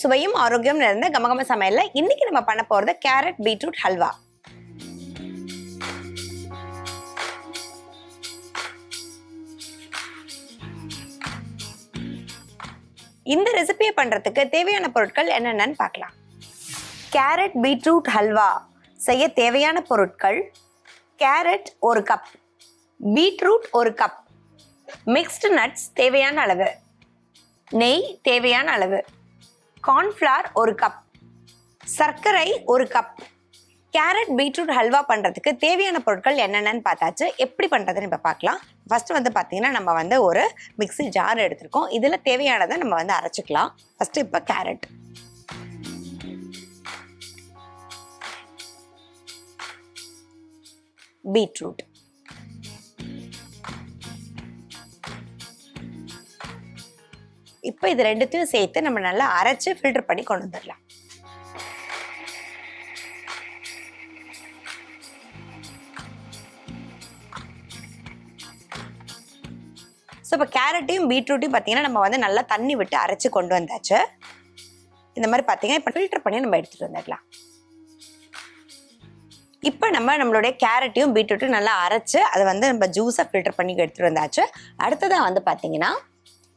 சுவையும் ஆரோக்கியம் நிறைந்த கமகம சமையல்ல இன்னைக்கு நம்ம பண்ண போறது கேரட் பீட்ரூட் ஹல்வா. இந்த ரெசிபியை பண்றதுக்கு தேவையான பொருட்கள் என்னென்னு பார்க்கலாம். கேரட் பீட்ரூட் ஹல்வா செய்ய தேவையான பொருட்கள்: carrot 1 cup, beetroot 1 cup, mixed nuts தேவையான அளவு, நெய் தேவையான அளவு, கார்ன்ஃப்ளவர் 1 கப், சர்க்கரை 1 கப். கேரட் பீட்ரூட் ஹல்வா பண்ணுறதுக்கு தேவையான பொருட்கள் என்னென்னு பார்த்தாச்சு. எப்படி பண்ணுறதுன்னு இப்போ பார்க்கலாம். ஃபஸ்ட்டு வந்து பார்த்தீங்கன்னா நம்ம ஒரு மிக்ஸி ஜார் எடுத்துருக்கோம். இதில் தேவையானதை நம்ம அரைச்சிக்கலாம். ஃபஸ்ட்டு இப்போ கேரட், பீட்ரூட், இப்போ இது ரெண்டுத்தையும் சேர்த்து நம்ம நல்லா அரைச்சு ஃபில்டர் பண்ணி கொண்டு வந்துடலாம். ஸோ இப்போ கேரட்டையும் பீட்ரூட்டையும் பார்த்தீங்கன்னா நம்ம நல்லா தண்ணி விட்டு அரைச்சி கொண்டு வந்தாச்சு. இந்த மாதிரி பார்த்தீங்கன்னா இப்போ ஃபில்டர் பண்ணி நம்ம எடுத்துகிட்டு வந்துடலாம். இப்போ நம்மளுடைய கேரட்டையும் பீட்ரூட்டையும் நல்லா அரைச்சு அதை நம்ம ஜூஸை ஃபில்டர் பண்ணி எடுத்துகிட்டு வந்தாச்சு. அடுத்ததாக பார்த்தீங்கன்னா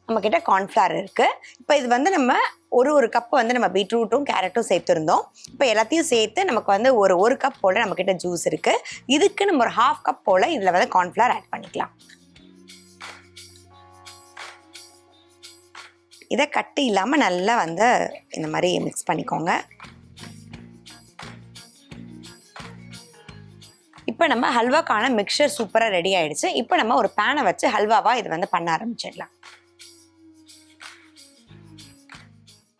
நம்மக்கிட்ட கார்ன்ஃப்ளவர் இருக்குது. இப்போ இது நம்ம ஒரு கப்பு நம்ம பீட்ரூட்டும் கேரட்டும் சேர்த்துருந்தோம். இப்போ எல்லாத்தையும் சேர்த்து நமக்கு ஒரு கப் போல் நம்மக்கிட்ட ஜூஸ் இருக்குது. இதுக்கு நம்ம ஒரு 1/2 கப் போல் இதில் கார்ன்ஃப்ளவர் ஆட் பண்ணிக்கலாம். இதை கட்டி இல்லாமல் நல்லா இந்த மாதிரி மிக்ஸ் பண்ணிக்கோங்க. இப்போ நம்ம ஹல்வாக்கான மிக்சர் சூப்பராக ரெடி ஆயிடுச்சு. இப்போ நம்ம ஒரு பேனை வச்சு ஹல்வாவாக இது பண்ண ஆரம்பிச்சிடலாம்.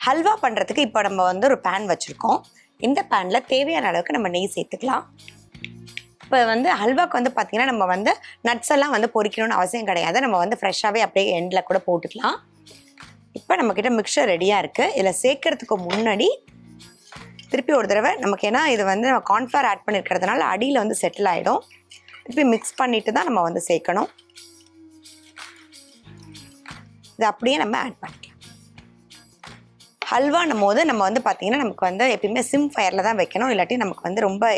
ஹல்வா பண்ணுறதுக்கு இப்போ நம்ம ஒரு பேன் வச்சுருக்கோம். இந்த பேனில் தேவையான அளவுக்கு நம்ம நெய் சேர்த்துக்கலாம். இப்போ ஹல்வாக்கு பார்த்திங்கன்னா நம்ம நட்ஸ் எல்லாம் பொரிக்கணும்னு அவசியம் கிடையாது. நம்ம ஃப்ரெஷ்ஷாகவே அப்படியே எண்டில் கூட போட்டுக்கலாம். இப்போ நம்மக்கிட்ட மிக்சர் ரெடியாக இருக்குது. இதில் சேர்க்கறதுக்கு முன்னாடி திருப்பி ஒரு தடவை நமக்கு, ஏன்னா இது நம்ம கார்ன்ஃப்ளவர் ஆட் பண்ணியிருக்கிறதுனால அடியில் செட்டில் ஆகிடும். திருப்பி மிக்ஸ் பண்ணிட்டு தான் நம்ம சேர்க்கணும். இது அப்படியே நம்ம ஆட் பண்ணிக்கலாம். ஹல்வான்னும் போது நம்ம பார்த்திங்கன்னா நமக்கு எப்பயுமே சிம் ஃபயரில் தான் வைக்கணும். இல்லாட்டி நமக்கு ரொம்ப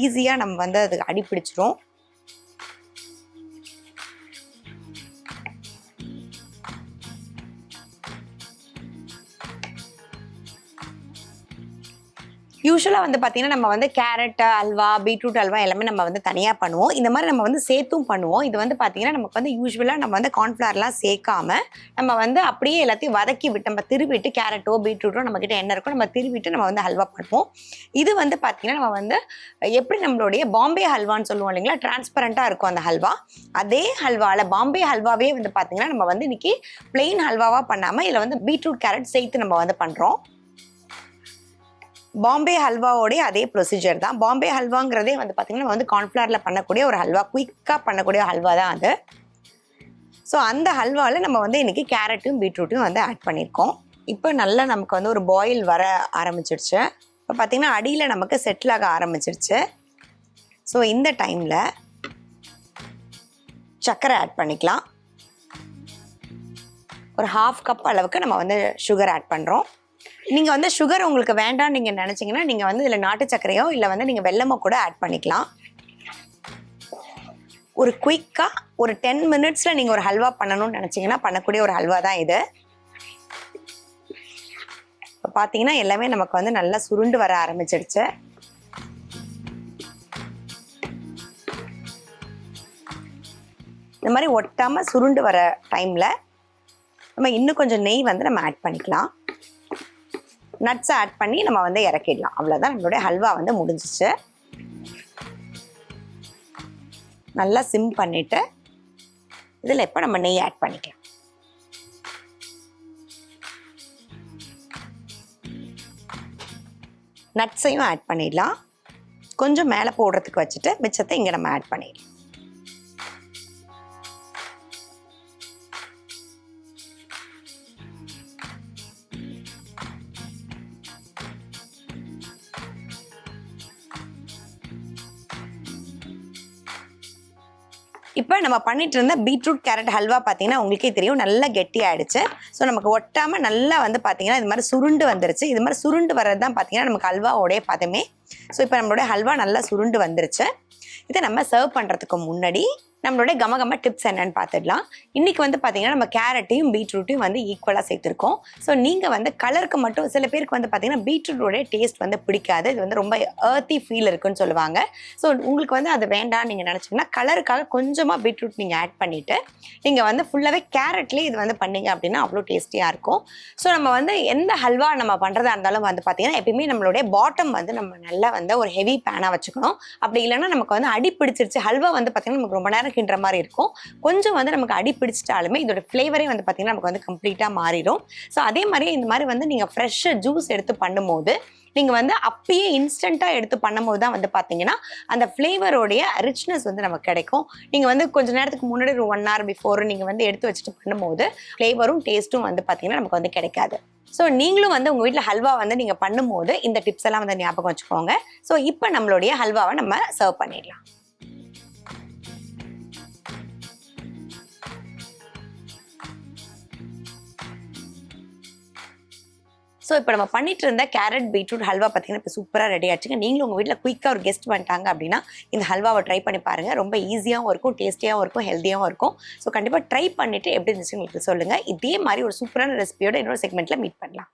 ஈஸியாக நம்ம அது அடி பிடிச்சிரும். யூஸ்வலாக பார்த்தீங்கன்னா நம்ம கேரட் அல்வா, பீட்ரூட் அல்வா எல்லாமே நம்ம தனியாக பண்ணுவோம். இந்த மாதிரி நம்ம சேர்த்தும் பண்ணுவோம். இது பார்த்தீங்கன்னா நமக்கு யூஸ்வலாக நம்ம கார்ன்ஃப்ளவர்லாம் சேர்க்காம நம்ம அப்படியே எல்லாத்தையும் வதக்கி விட்டு நம்ம திருவிட்டு கேரட்டோ பீட்ரூட்டோ நம்மக்கிட்ட என்ன இருக்கோ நம்ம திருவிட்டு நம்ம ஹல்வா பண்ணுவோம். இது பார்த்தீங்கன்னா நம்ம எப்படி நம்மளுடைய பாம்பே ஹல்வான்னு சொல்லுவோம் இல்லைங்களா, டிரான்ஸ்பரண்ட்டாக இருக்கும் அந்த ஹல்வா. அதே ஹல்வாவில் பாம்பே ஹல்வாவே பார்த்தீங்கன்னா நம்ம இன்னைக்கு பிளெயின் ஹல்வாவாக பண்ணாமல் இதில் பீட்ரூட் கேரட் சேர்த்து நம்ம பண்ணுறோம். பாம்பே ஹல்வாவோடைய அதே ப்ரொசீஜர் தான். பாம்பே ஹல்வாங்கிறதே பார்த்தீங்கன்னா நம்ம கார்ன்ஃப்ளவரில் பண்ணக்கூடிய ஒரு ஹல்வா, குயிக்காக பண்ணக்கூடிய ஹல்வா தான் அது. ஸோ அந்த ஹல்வாவில் நம்ம இன்றைக்கி கேரட்டும் பீட்ரூட்டையும் ஆட் பண்ணியிருக்கோம். இப்போ நல்லா நமக்கு ஒரு பாயில் வர ஆரம்பிச்சிடுச்சு. இப்போ பார்த்திங்கன்னா அடியில் நமக்கு செட்டில் ஆக ஆரம்பிச்சிருச்சு. ஸோ இந்த டைமில் சர்க்கரை ஆட் பண்ணிக்கலாம். ஒரு 1/2 கப் அளவுக்கு நம்ம சுகர் ஆட் பண்ணுறோம். நீங்கள் சுகர் உங்களுக்கு வேண்டாம்னு நீங்கள் நினச்சிங்கன்னா நீங்கள் இதில் நாட்டு சர்க்கரையோ இல்லை நீங்கள் வெல்லமோ கூட ஆட் பண்ணிக்கலாம். ஒரு குயிக்காக ஒரு 10 மினிட்ஸில் நீங்கள் ஒரு ஹல்வா பண்ணணும்னு நினச்சிங்கன்னா பண்ணக்கூடிய ஒரு ஹல்வா தான் இது. இப்போ பார்த்தீங்கன்னா எல்லாமே நமக்கு நல்லா சுருண்டு வர ஆரம்பிச்சிடுச்சு. இந்த மாதிரி ஒட்டாமல் சுருண்டு வர டைமில் நம்ம இன்னும் கொஞ்சம் நெய் நம்ம ஆட் பண்ணிக்கலாம். நட்ஸை ஆட் பண்ணி நம்ம இறக்கிடலாம். அவ்வளோதான், நம்மளுடைய ஹல்வா முடிஞ்சிச்சு. நல்லா சிம் பண்ணிவிட்டு இதில் இப்போ நம்ம நெய் ஆட் பண்ணிக்கலாம். நட்ஸையும் ஆட் பண்ணிடலாம். கொஞ்சம் மேலே போடுறதுக்கு வச்சுட்டு மிச்சத்தை இங்கே நம்ம ஆட் பண்ணிடலாம். இப்போ நம்ம பண்ணிட்டு இருந்த பீட்ரூட் கேரட் ஹல்வா பார்த்தீங்கன்னா உங்களுக்கே தெரியும் நல்லா கெட்டி ஆயிடுச்சு. ஸோ நமக்கு ஒட்டாமல் நல்லா வந்து பார்த்தீங்கன்னா இது மாதிரி சுருண்டு வந்துருச்சு. இது மாதிரி சுருண்டு வர்றது தான் பார்த்தீங்கன்னா நமக்கு ஹல்வாவோடைய பதமே. ஸோ இப்போ நம்மளுடைய ஹல்வா நல்லா சுருண்டு வந்துருச்சு. இதை நம்ம சர்வ் பண்ணுறதுக்கு முன்னாடி நம்மளுடைய கமகம டிப்ஸ் என்னன்னு பார்த்துடலாம். இன்றைக்கி வந்து பார்த்தீங்கன்னா நம்ம கேரட்டையும் பீட்ரூட்டையும் வந்து ஈக்குவலாக சேர்த்துருக்கோம். ஸோ நீங்கள் வந்து கலருக்கு மட்டும் சில பேருக்கு வந்து பார்த்தீங்கன்னா பீட்ரூட்டோடைய டேஸ்ட் வந்து பிடிக்காது. இது வந்து ரொம்ப ஏர்த்தி ஃபீல் இருக்குன்னு சொல்லுவாங்க. ஸோ உங்களுக்கு வந்து அது வேண்டாம்னு நீங்கள் நினச்சிங்கன்னா கலருக்காக கொஞ்சமாக பீட்ரூட் நீங்கள் ஆட் பண்ணிவிட்டு நீங்கள் வந்து ஃபுல்லாகவே கேரட்லேயே இது வந்து பண்ணிங்க அப்படின்னா அவ்வளோ டேஸ்டியாக இருக்கும். ஸோ நம்ம வந்து எந்த ஹல்வா நம்ம பண்ணுறதா இருந்தாலும் வந்து பார்த்தீங்கன்னா எப்பயுமே நம்மளுடைய பாட்டம் வந்து நம்ம நல்லா வந்து ஒரு ஹெவி பேனாக வச்சுக்கணும். அப்படி இல்லைன்னா நமக்கு வந்து அடி பிடிச்சிருச்சு ஹல்வா வந்து பார்த்தீங்கன்னா நமக்கு ரொம்ப நேரம் கிண்டுற மாதிரி இருக்கும். கொஞ்சம் வந்து நமக்கு அடி பிடிச்சிட்டாலுமே இதோட ஃப்ளேவரே வந்து பார்த்தீங்கன்னா நமக்கு வந்து கம்ப்ளீட்டாக மாறிடும். ஸோ அதே மாதிரி இந்த மாதிரி வந்து நீங்கள் ஃப்ரெஷ்ஷாக ஜூஸ் எடுத்து பண்ணும்போது நீங்கள் வந்து அப்பயே இன்ஸ்டண்ட்டாக எடுத்து பண்ணும்போது தான் வந்து பார்த்தீங்கன்னா அந்த ஃப்ளேவரோடைய ரிச்னஸ் வந்து நமக்கு கிடைக்கும். நீங்கள் வந்து கொஞ்சம் நேரத்துக்கு முன்னாடி ஒரு 1 hour பிஃபோர் நீங்கள் வந்து எடுத்து வச்சுட்டு பண்ணும்போது ஃப்ளேவரும் டேஸ்ட்டும் வந்து பார்த்தீங்கன்னா நமக்கு வந்து கிடைக்காது. ஸோ நீங்களும் வந்து உங்கள் வீட்டில் ஹல்வா வந்து நீங்கள் பண்ணும்போது இந்த டிப்ஸ் எல்லாம் வந்து ஞாபகம் வச்சுக்கோங்க. ஸோ இப்போ நம்மளுடைய ஹல்வாவை நம்ம சர்வ் பண்ணிடலாம். ஸோ இப்போ நம்ம பண்ணிட்டு இருந்த கேரட் பீட்ரூட் ஹல்வா பார்த்தீங்கன்னா இப்போ சூப்பராக ரெடி ஆச்சுங்க. நீங்களும் உங்கள் வீட்டில் குயிக்காக ஒரு கெஸ்ட் வந்துட்டாங்க அப்படின்னா இந்த ஹல்வாவை ட்ரை பண்ணி பாருங்கள். ரொம்ப ஈஸியாகவும் இருக்கும், டேஸ்டியாகவும் இருக்கும், ஹெல்த்தியாகவும் இருக்கும். ஸோ கண்டிப்பாக ட்ரை பண்ணிவிட்டு எப்படி இருந்துச்சு உங்களுக்கு சொல்லுங்கள். இதே மாதிரி ஒரு சூப்பரான ரெசிபியோட இன்னொரு செக்மெண்ட்டில் மீட் பண்ணலாம்.